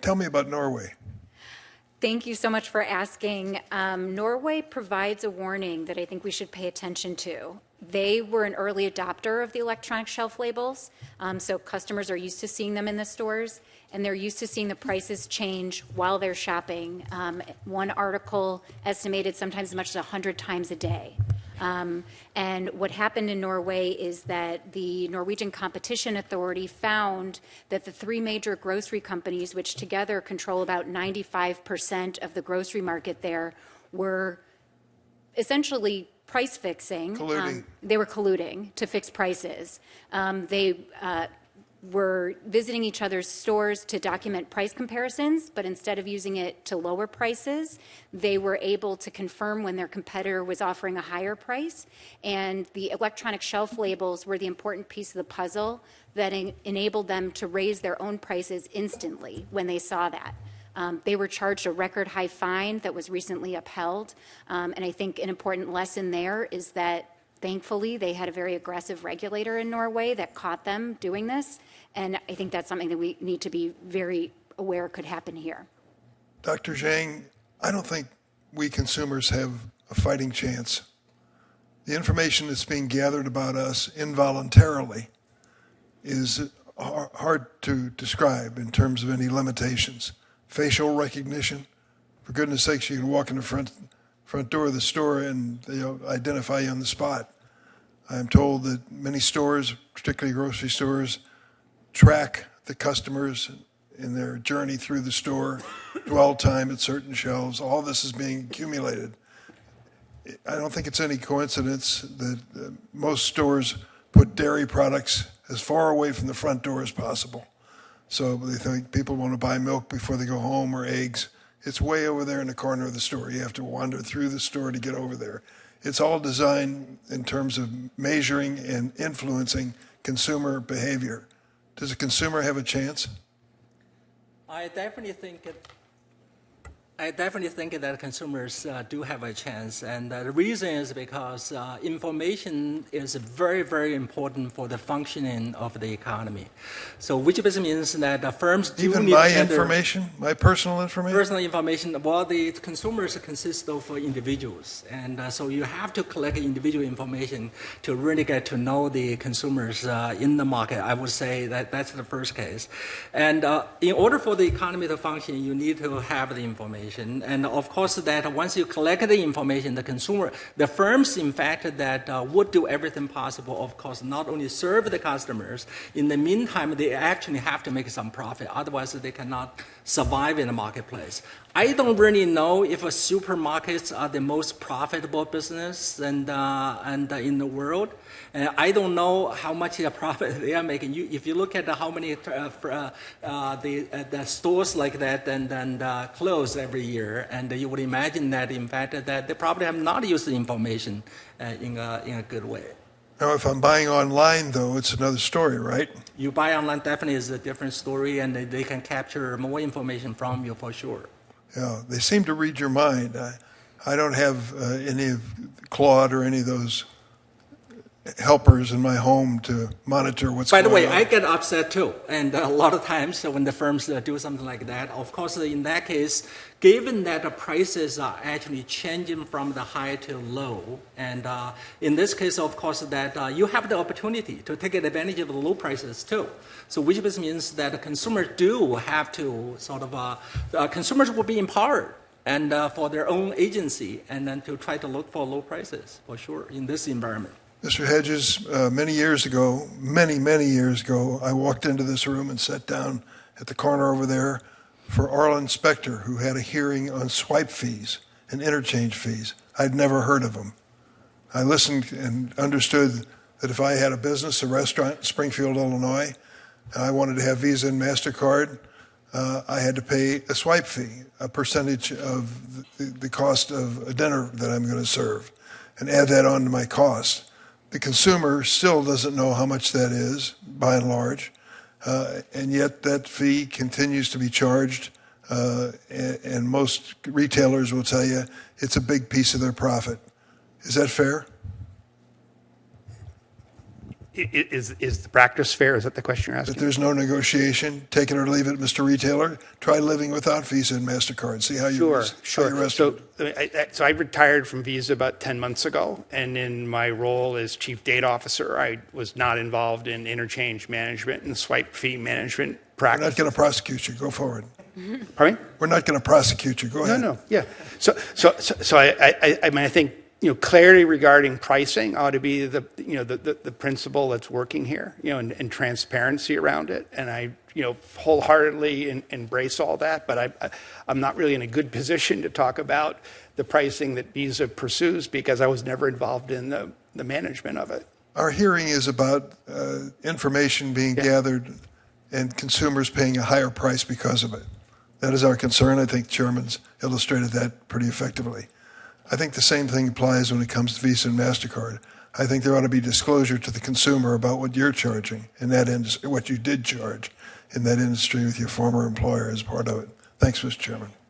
Tell me about Norway. Thank you so much for asking. Norway provides a warning that I think we should pay attention to. They were an early adopter of the electronic shelf labels, so customers are used to seeing them in the stores, and they're used to seeing the prices change while they're shopping. One article estimated sometimes as much as 100 times a day. And what happened in Norway is that the Norwegian Competition Authority found that the three major grocery companies, which together control about 95% of the grocery market there, were essentially price fixing. Colluding. They were colluding to fix prices. They were visiting each other's stores to document price comparisons, but instead of using it to lower prices, they were able to confirm when their competitor was offering a higher price. And the electronic shelf labels were the important piece of the puzzle that enabled them to raise their own prices instantly when they saw that. They were charged a record high fine that was recently upheld. And I think an important lesson there is that thankfully they had a very aggressive regulator in Norway that caught them doing this. And I think that's something that we need to be very aware could happen here. Dr. Zhang, I don't think we consumers have a fighting chance. The information that's being gathered about us involuntarily is hard to describe in terms of any limitations. Facial recognition, for goodness sakes, you can walk in the front door of the store and they'll identify you on the spot. I'm told that many stores, particularly grocery stores, track the customers in their journey through the store, dwell time at certain shelves. All this is being accumulated. I don't think it's any coincidence that most stores put dairy products as far away from the front door as possible. So they think people want to buy milk before they go home or eggs. It's way over there in the corner of the store. You have to wander through the store to get over there. It's all designed in terms of measuring and influencing consumer behavior. Does a consumer have a chance? I definitely think that consumers do have a chance, and the reason is because information is very, very important for the functioning of the economy. So, which basically means that firms do even need my to information, my personal information. Personal information. Well, the consumers consist of individuals, and so you have to collect individual information to really get to know the consumers in the market. I would say that that's the first case, and in order for the economy to function, you need to have the information. And of course, that once you collect the information, the firms, in fact, that would do everything possible, of course, not only serve the customers, in the meantime, they actually have to make some profit. Otherwise, they cannot survive in the marketplace. I don't really know if supermarkets are the most profitable business and in the world. I don't know how much profit they are making. If you look at how many the stores like that and close every year, and you would imagine that in fact that they probably have not used the information in a good way. Now, if I'm buying online, though, it's another story, right? You buy online definitely is a different story, and they can capture more information from you for sure. Yeah, they seem to read your mind. I don't have any of Claude or any of those helpers in my home to monitor what's going on. By the way, I get upset too. And a lot of times when the firms do something like that, of course, in that case, given that the prices are actually changing from the high to low, and in this case, of course, that you have the opportunity to take advantage of the low prices too. So which means that consumers do have to sort of, consumers will be empowered and for their own agency and then to try to look for low prices, for sure, in this environment. Mr. Hedges, many years ago, many years ago, I walked into this room and sat down at the corner over there for Arlen Specter, who had a hearing on swipe fees and interchange fees. I'd never heard of them. I listened and understood that if I had a business, a restaurant in Springfield, Illinois, and I wanted to have Visa and MasterCard, I had to pay a swipe fee, a percentage of the cost of a dinner that I'm going to serve, and add that on to my cost. The consumer still doesn't know how much that is, by and large, and yet that fee continues to be charged, and most retailers will tell you it's a big piece of their profit. Is that fair? Is the practice fair? Is that the question you're That asking? there's no negotiation, take it or leave it, Mr. Retailer? Try living without Visa and MasterCard. See how you Sure. how you So, I retired from Visa about 10 months ago, and in my role as Chief Data Officer, I was not involved in interchange management and swipe fee management We're not practices. going to prosecute you. Go forward. Pardon me? We're not going to prosecute you. Go ahead. No, yeah. So I mean, I think, clarity regarding pricing ought to be the principle that's working here, and transparency around it. And I, wholeheartedly embrace all that, but I'm not really in a good position to talk about the pricing that Visa pursues because I was never involved in the management of it. Our hearing is about information being gathered and consumers paying a higher price because of it. That is our concern. I think Chairman's illustrated that pretty effectively. I think the same thing applies when it comes to Visa and MasterCard. I think there ought to be disclosure to the consumer about what you're charging in that industry, what you did charge in that industry with your former employer as part of it. Thanks, Mr. Chairman.